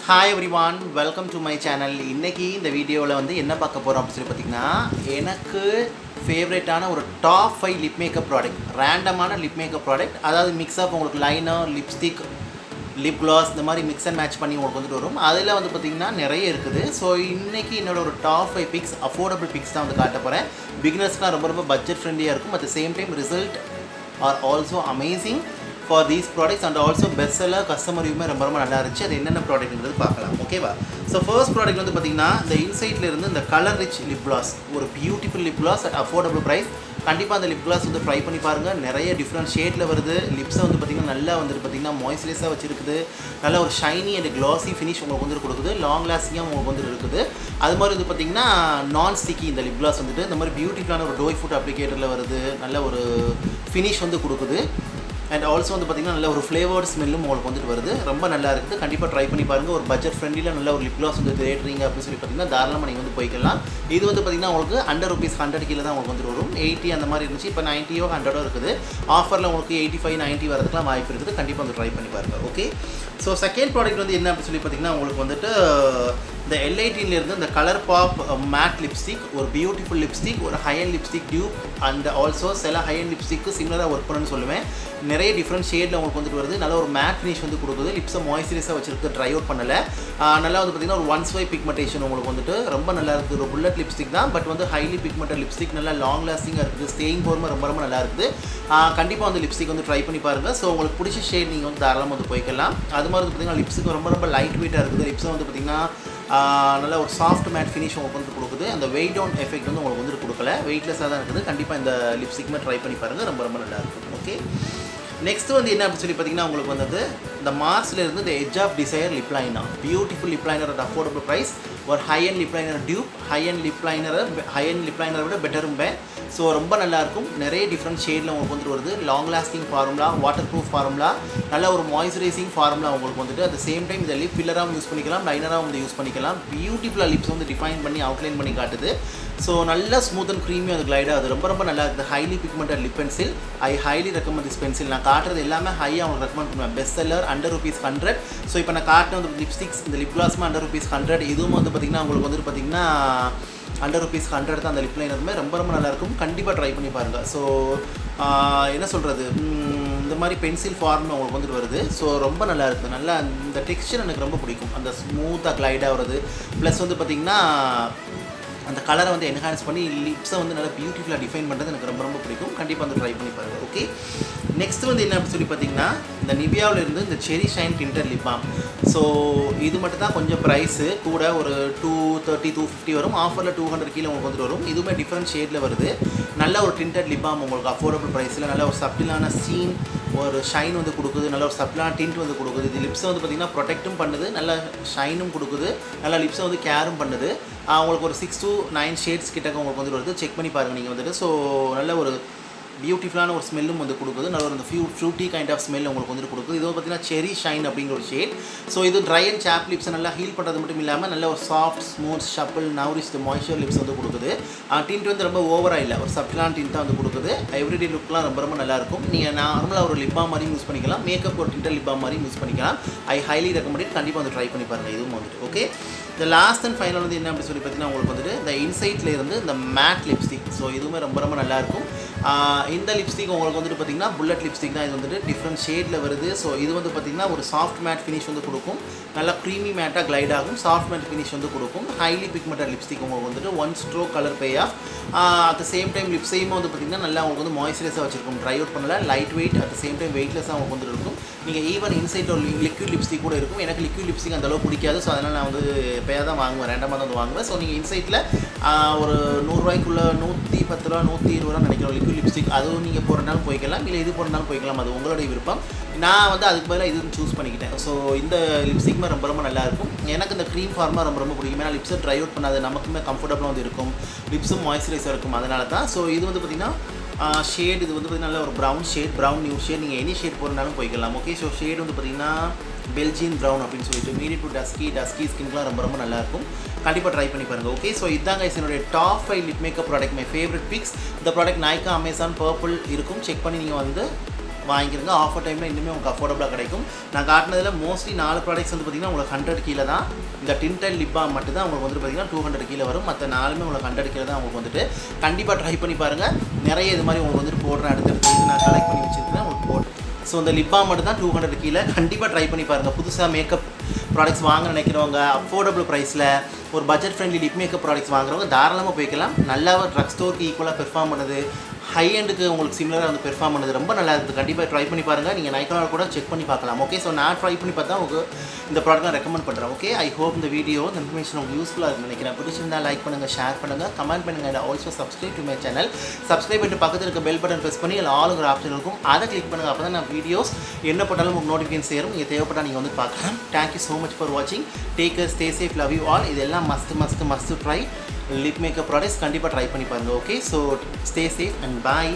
Hi everyone, welcome to my channel. இன்னைக்கு இந்த வீடியோவில் வந்து என்ன பார்க்க போகிறோம் அப்படின்னு சொல்லி பார்த்தீங்கன்னா, எனக்கு ஃபேவரட்டான ஒரு டாப் 5 லிப் மேக்கப் ப்ராடக்ட், ரேண்டமான லிப் மேக்கப் ப்ராடக்ட். அதாவது மிக்ஸ் ஆஃப் உங்களுக்கு லைனர், லிப்ஸ்டிக், லிப் கிளாஸ் இந்த மாதிரி மிக்ஸ் அண்ட் மேட்ச் பண்ணி உங்களுக்கு வந்துட்டு வரும். அதில் வந்து பார்த்திங்கன்னா நிறைய இருக்குது. ஸோ இன்றைக்கி என்னோட ஒரு டாப் 5 பிக்ஸ், அஃபோர்டபுள் பிக்ஸ் தான் வந்து காட்ட போகிறேன். பிகினர்ஸ்க்குலாம் ரொம்ப பட்ஜெட் ஃப்ரெண்ட்லியாக இருக்கும். At the same time result are also amazing for these products and also best seller customer review ரொம்ப நல்லா இருந்துச்சு. அது என்னென்ன ப்ராடக்ட்ங்கிறது பார்க்கலாம். ஓகேவா? ஸோ ஃபர்ஸ்ட் ப்ராடக்ட் வந்து பார்த்தீங்கன்னா இந்த இன்சைட்டில் இருந்து இந்த கலர் ரிச் லிப் கிளாஸ், ஒரு beautiful lip gloss at affordable price. கண்டிப்பாக அந்த லிப் கிளாஸ் வந்து ட்ரை பண்ணி பாருங்கள். நிறைய டிஃப்ரெண்ட் ஷேடில் வருது. லிப்ஸை வந்து பார்த்திங்கன்னா நல்லா வந்துட்டு பார்த்திங்கன்னா மாய்ஸ்சரைஸாக வச்சுருக்குது. நல்ல ஒரு ஷைனி அண்ட் க்ளாஸி ஃபினிஷ் உங்களுக்கு வந்துட்டு கொடுக்குது. லாங் லாஸ்டிங்காக உங்களுக்கு வந்துட்டு இருக்குது. அது மாதிரி வந்து பார்த்திங்கன்னா நான் ஸ்டிக்கி இந்த லிப் கிளாஸ் வந்துட்டு இந்த மாதிரி பியூட்டிஃபுல்லான ஒரு டோய் ஃபுட் அப்ளிகேட்டரில் வருது. நல்ல ஒரு ஃபினிஷ் வந்து கொடுக்குது. அண்ட் ஆல்சோ வந்து பார்த்திங்கன்னா நல்ல ஒரு ஃப்ளேவர்ட் ஸ்மெல்லும் உங்களுக்கு வந்துட்டு வருது. ரொம்ப நல்லா இருக்குது. கண்டிப்பாக ட்ரை பண்ணி பாருங்கள். ஒரு பட்ஜெட் ஃப்ரெண்ட்லியில் நல்ல ஒரு லிப் கிளாஸ் வந்து தேடுறீங்க அப்படின்னு சொல்லி பார்த்தீங்கன்னா தாராளமாக நீங்கள் வந்து போய்க்கலாம். இது வந்து பார்த்திங்கன்னா உங்களுக்கு அண்டர் ₹100 கீழே தான் உங்களுக்கு வந்துட்டு வரும். 80 அந்த மாதிரி இருந்துச்சு. இப்போ 90 100 இருக்குது. ஆஃபரில் உங்களுக்கு 85 90 வரதுக்குலாம் வாய்ப்பு இருக்குது. கண்டிப்பாக வந்து ட்ரை பண்ணி பாருங்கள். ஓகே, ஸோ செகண்ட் ப்ராடக்ட் வந்து என்ன அப்படின்னு சொல்லி பார்த்தீங்கன்னா உங்களுக்கு வந்துட்டு இந்த L18 இந்த கலர் பாப் மேட் லிப்ஸ்டிக், ஒரு பியூட்டிஃபுல் லிப்ஸ்டிக், ஒரு high and lipstick tube and also சில ஹை அண்ட் லிப்ஸ்டிக்கு சிமிலராக ஒர்க் பண்ணுன்னு சொல்லுவேன். நிறைய டிஃப்ரெண்ட் ஷேடில் உங்களுக்கு வந்துட்டு வருது. நல்ல ஒரு மேட் ஃபினிஷ் வந்து கொடுக்குது. லிப்ஸை மாய்ஸ்சரைஸாக வச்சுருக்கு, ட்ரை அவுட் பண்ணலை. நல்லா வந்து பார்த்திங்கன்னா ஒரு ஒன் ஸ்வை பிக்மெண்டேஷன் உங்களுக்கு வந்துட்டு ரொம்ப நல்லா இருக்குது. ஒரு புல்லட் லிப்ஸ்டிக் தான், பட் வந்து ஹைலி பிக்மெண்டட் லிப்ஸ்டிக், நல்லா லாங் லாஸ்டிங்காக இருக்குது. ஸ்டேயிங் போகிற ரொம்ப நல்லா இருக்குது. கண்டிப்பாக வந்து லிப்ஸ்டிக் வந்து ட்ரை பண்ணி பாருங்கள். ஸோ உங்களுக்கு பிடிச்ச ஷேட் நீங்கள் வந்து தாராளமாக வந்து போய்க்கலாம். அது மாதிரி வந்து பார்த்திங்கன்னா லிப்ஸுக்கு ரொம்ப லைட் வெயிட்டாக இருக்குது. லிப்ஸை வந்து பார்த்திங்கன்னா நல்ல ஒரு சாஃப்ட் மேட் ஃபினிஷ் உங்களுக்கு வந்து கொடுக்குது. அந்த வெயிட் டவுன் எஃபெக்ட் வந்து உங்களுக்கு வந்துட்டு கொடுக்கல, வெயிட்லெஸ்ஸாக தான் இருக்குது. கண்டிப்பாக இந்த லிப்ஸ்டிக்குமே ட்ரை பண்ணி பாருங்கள். ரொம்ப நல்லா இருக்கும். ஓகே, நெக்ஸ்ட் வந்து என்ன அப்படின்னு சொல்லி பார்த்தீங்கன்னா உங்களுக்கு வந்தது இந்த மார்ஸில் இருந்து இந்த edge of desire lip liner, beautiful lip liner at affordable price. ஒரு high end lip liner tube, high end lip லைனரை விட பெட்டரும்பேன். ஸோ ரொம்ப நல்லாயிருக்கும். நிறைய டிஃப்ரெண்ட் ஷேடில் உங்களுக்கு வந்துட்டு வருது. Long lasting formula, water proof formula, நல்ல ஒரு மாய்ஸ்சரைசிங் ஃபார்முலா உங்களுக்கு வந்துட்டு. அட் த சேம் டைம் இதை லிப் ஃபில்லராகவும் யூஸ் பண்ணிக்கலாம், லைனராகவும் வந்து யூஸ் பண்ணிக்கலாம். பியூட்டிஃபுல்லாக லிப்ஸ் வந்து டிஃபைன் பண்ணி அவுட்லைன் பண்ணி காட்டுது. ஸோ நல்லா ஸ்மூத் அண்ட் க்ரீமியாக அது கிளைடாக அது ரொம்ப நல்லா இருக்குது. Highly pigmented lip pencil, I highly recommend this pencil. நான் காட்டுறது எல்லாமே ஹையாக உங்களுக்கு ரெக்கமெண்ட் பண்ணுவேன். Best seller, under ₹100. ஸோ இப்போ நான் காட்டின வந்து லிப்ஸ்டிக்ஸ், இந்த லிப் கிளாஸ்மே அண்டர் ₹100. இதுவும் வந்து பார்த்திங்கன்னா உங்களுக்கு வந்துட்டு பார்த்திங்கன்னா அண்டர் ₹100 தான். அந்த லிப் லைனருமே ரொம்ப நல்லாயிருக்கும். கண்டிப்பாக ட்ரை பண்ணி பாருங்கள். ஸோ என்ன சொல்கிறது, இந்த மாதிரி பென்சில் ஃபார்ம் உங்களுக்கு வந்துட்டு வருது. ஸோ ரொம்ப நல்லா இருக்குது. நல்லா இந்த டெக்ஸ்சர் எனக்கு ரொம்ப பிடிக்கும். அந்த ஸ்மூத்தாக கிளைடாக வருது. ப்ளஸ் வந்து பார்த்திங்கன்னா அந்த கலரை வந்து என்ஹான்ஸ் பண்ணி லிப்ஸை வந்து நல்லா பியூட்டிஃபுல்லாக டிஃபைன் பண்ணுறது எனக்கு ரொம்ப பிடிக்கும். கண்டிப்பாக வந்து ட்ரை பண்ணி பாருங்கள். ஓகே, நெக்ஸ்ட் வந்து என்ன அப்படின்னு சொல்லி பார்த்தீங்கன்னா இந்த நிவியாவில் இருந்து இந்த செரி shine Tinder lip balm. So இது மட்டும் தான் கொஞ்சம் ப்ரைஸு கூட, ஒரு 230 250 வரும். ஆஃபரில் 200 கீழே உங்களுக்கு வந்துட்டு வரும். இதுவுமே டிஃப்ரெண்ட் ஷேடில் வருது. நல்ல ஒரு டிண்டர் லிப் பாம் உங்களுக்கு அஃபோர்டபுள் ப்ரைஸில் நல்ல ஒரு சப்டிலான சீன், ஒரு ஷைன் வந்து கொடுக்குது. நல்ல ஒரு சப்டிலான டிண்ட் வந்து கொடுக்குது. இது லிப்ஸை வந்து பார்த்திங்கன்னா ப்ரொடெக்ட்டும் பண்ணுது, நல்ல ஷைனும் கொடுக்குது, நல்லா லிப்ஸை வந்து கேரும் பண்ணுது. உங்களுக்கு ஒரு 6 to 9 ஷேட்ஸ் கிட்டக்க உங்களுக்கு வந்துட்டு வருது. செக் பண்ணி பாருங்கள் நீங்கள் வந்துட்டு. ஸோ நல்ல ஒரு பியூட்டிஃபுல்லான ஒரு ஸ்மெல்லும் வந்து கொடுக்குது. நல்ல ஒரு ஃப்ரூட்டி கைண்ட் ஆஃப் ஸ்மெல் உங்களுக்கு வந்துட்டு கொடுக்குது. இது வந்து பார்த்திங்கன்னா செரி ஷைன் அப்படிங்கிற ஒரு ஷேட். ஸோ இது ட்ரை அண்ட் சாப் லிப்ஸை நல்லா ஹீல் பண்ணுறது மட்டும் இல்லாமல் நல்ல ஒரு சாஃப்ட், ஸ்மூத், ஷப்பிள், நவுரிஷ் மாய்ஸ்சர் லிப்ஸ் வந்து கொடுக்குது. டிண்ட் வந்து ரொம்ப ஓவராக இல்லை, ஒரு சப்டிலான டிண்ட் தான் வந்து கொடுக்குது. எவ்ரிடே லுக்லாம் ரொம்ப நல்லாயிருக்கும். நீங்கள் நார்மலாக ஒரு லிப் பாம் மாதிரியும் யூஸ் பண்ணிக்கலாம், மேக்கப் ஒரு டிண்டர் லிப் பாம் மாதிரியும் யூஸ் பண்ணிக்கலாம். ஐ ஹைலி ரெக்கமெண்டட். கண்டிப்பாக வந்து ட்ரை பண்ணி பாருங்கள். இதுவும் வந்துட்டு ஓகே. இந்த லாஸ்ட் அண்ட் ஃபைனல் வந்து என்ன அப்படி சொல்லி பார்த்தீங்கன்னா உங்களுக்கு வந்துட்டு இந்த இன்சைட்டில் இருந்து இந்த மேட் லிப்ஸ்டிக். ஸோ இதுவுமே ரொம்ப நல்லாயிருக்கும். இந்த லிப்ஸ்டிக் உங்களுக்கு வந்துட்டு பார்த்திங்கன்னா புல்லட் லிப்ஸ்டிக் தான். இது வந்துட்டு டிஃப்ரெண்ட் ஷேடில் வருது. ஸோ இது வந்து பார்த்திங்கன்னா ஒரு சாஃப்ட் மேட் ஃபினிஷ் வந்து கொடுக்கும். நல்லா க்ரீமி மேட்டாக கிளைட் ஆகும். சாஃப்ட் மேட் ஃபினிஷ் வந்து கொடுக்கும். ஹைலி பிக்மெண்டட் லிப்ஸ்டிக் உங்களுக்கு வந்துட்டு one stroke colour payoff. At the same time லிப்ஸையும் வந்து பார்த்திங்கன்னா நல்லா உங்களுக்கு வந்து மாய்ஸ்சரைஸாக வச்சுருக்கும். ட்ரை அவுட் பண்ணல, lightweight, at the same time வெயிட்லெஸ்ஸாக உங்களுக்கு வந்துட்டு இருக்கும். நீங்கள் ஈவன் இன்சைட் ஒரு லிக்விட் லிப்ஸ்டிக் கூட இருக்கும். எனக்கு லிக்விட் லிப்ஸ்டிக் அந்தளவு பிடிக்காது. ஸோ அதனால் நான் வந்து பேயாக தான் வாங்குவேன், ரேண்டமாக தான் வந்து வாங்குவேன். ஸோ நீங்கள் இன்சைட்டில் ஒரு ₹100 ₹110 ₹120 நினைக்கிறோம் லிக்விட் லிப்ஸ்டிக். அதுவும் நீங்கள் போகிறனாலும் போய்க்கலாம், இல்லை இது போகிறனாலும் போய்க்கலாம். அது உங்களுடைய விருப்பம். நான் வந்து அதுக்கு பதிலாக இது சூஸ் பண்ணிக்கிட்டேன். ஸோ இந்த லிப்ஸ்டிக்குமே ரொம்ப நல்லாயிருக்கும். எனக்கு இந்த க்ரீம் ஃபார்மாக ரொம்ப பிடிக்கும். ஏன்னா லிப்ஸை ட்ரை அவுட் பண்ணாது, நமக்குமே கம்ஃபர்டபுளாக வந்து இருக்கும். லிப்ஸும் மாய்ஸ்சரைஸாக இருக்கும். அதனால தான். ஸோ இது வந்து பார்த்திங்கன்னா ஷேட், இது வந்து பார்த்திங்கன்னா நல்ல ஒரு brown shade, brown new shade. நீங்கள் எனி ஷேட் போகிறனாலும் போய்க்கலாம். ஓகே, ஸோ ஷேட் வந்து பார்த்திங்கன்னா பெல்ஜியன் ப்ரௌன் அப்படின்னு சொல்லிட்டு மீடியம் டு டஸ்கி ஸ்கின்லாம் ரொம்ப நல்லாயிருக்கும். கண்டிப்பாக ட்ரை பண்ணி பாருங்கள். ஓகே, ஸோ இதாங்க என்னுடைய top 5 lip makeup product, my favourite picks. இந்த ப்ராடக்ட் நைக்கா, அமேசான், பர்பிள் இருக்கும். செக் பண்ணி நீங்கள் வந்து வாங்கிக்கிறங்க. ஆஃபர் டைமில் இன்னுமே உங்களுக்கு அஃபோர்டபுளாக கிடைக்கும். நான் காட்டினதில் மோஸ்ட்லி 4 ப்ராடக்ட்ஸ் வந்து பார்த்திங்கன்னா உங்களுக்கு 100 கீழே தான். இந்த டின்டல் லிப் பாம் மட்டும் தான் உங்களுக்கு வந்து பார்த்திங்கன்னா 200 கீழே வரும். மற்ற 4மே உங்களுக்கு 100 கீழே தான் உங்களுக்கு வந்துட்டு. கண்டிப்பாக ட்ரை பண்ணி பாருங்கள். நிறைய இது மாதிரி உங்களுக்கு வந்துட்டு போடுறேன். அடுத்தடுத்து நான் கலெக்ட் பண்ணி வச்சுருக்கேன் உங்களுக்கு போட்டு. ஸோ இந்த லிப் பாம் மட்டும் தான் 200 கீழே. கண்டிப்பாக ட்ரை பண்ணி பாருங்கள். புதுசாக மேக்கப் ப்ராடக்ட்ஸ் வாங்க நினைக்கிறவங்க, அஃபோர்டபுள் ப்ரைஸில் ஒரு budget friendly lip makeup products வாங்குறவங்க தாராளமாக போய்க்கலாம். நல்லா ட்ரக் ஸ்டோருக்கு ஈக்குவலாக பெர்ஃபார்ம் பண்ணுது. ஹை எண்டுக்கு உங்களுக்கு சிமிலராக வந்து பெர்ஃபார்ம் பண்ணுது. ரொம்ப நல்லா இருக்குது. கண்டிப்பாக ட்ரை பண்ணி பாருங்கள். நீங்கள் நைக்காவில் கூட செக் பண்ணி பார்க்கலாம். ஓகே, ஸோ நான் ட்ரை பண்ணி பார்த்தா உங்களுக்கு இந்த ப்ராடக்ட் நான் ரெக்கமெண்ட் பண்ணுறேன். ஓகே, ஐ ஹோப் இந்த வீடியோ இந்த இன்ஃபர்மேஷன் உங்களுக்கு யூஸ்ஃபுல்லாக இருக்குன்னு நினைக்கிறேன். பிடிச்சிருந்தா லைக் பண்ணுங்கள், ஷேர் பண்ணுங்கள், கமெண்ட் பண்ணுங்கள். And also subscribe to my channel. Subscribe பண்ணிட்டு பக்கத்தில் இருக்க பெல் பட்டன் ப்ரெஸ் பண்ணி அதில் ஆளுங்கிற ஆப்ஷன் இருக்கும். அதை கிளிக் பண்ணுங்கள். அப்போ தான் நான் வீடியோஸ் என்ன போட்டாலும் உங்களுக்கு நோட்டிஃபிகேஷன் சேரும். நீங்கள் தேவைப்பட்டால் நீங்கள் வந்து பார்க்கலாம். தேங்க்யூ ஸோ மச் ஃபார் வாட்சிங். Take care, stay safe, love you all. இதெல்லாம் must try lip makeup products. கண்டிப்பாக ட்ரை பண்ணி பாருங்கள். Okay, so stay safe and bye.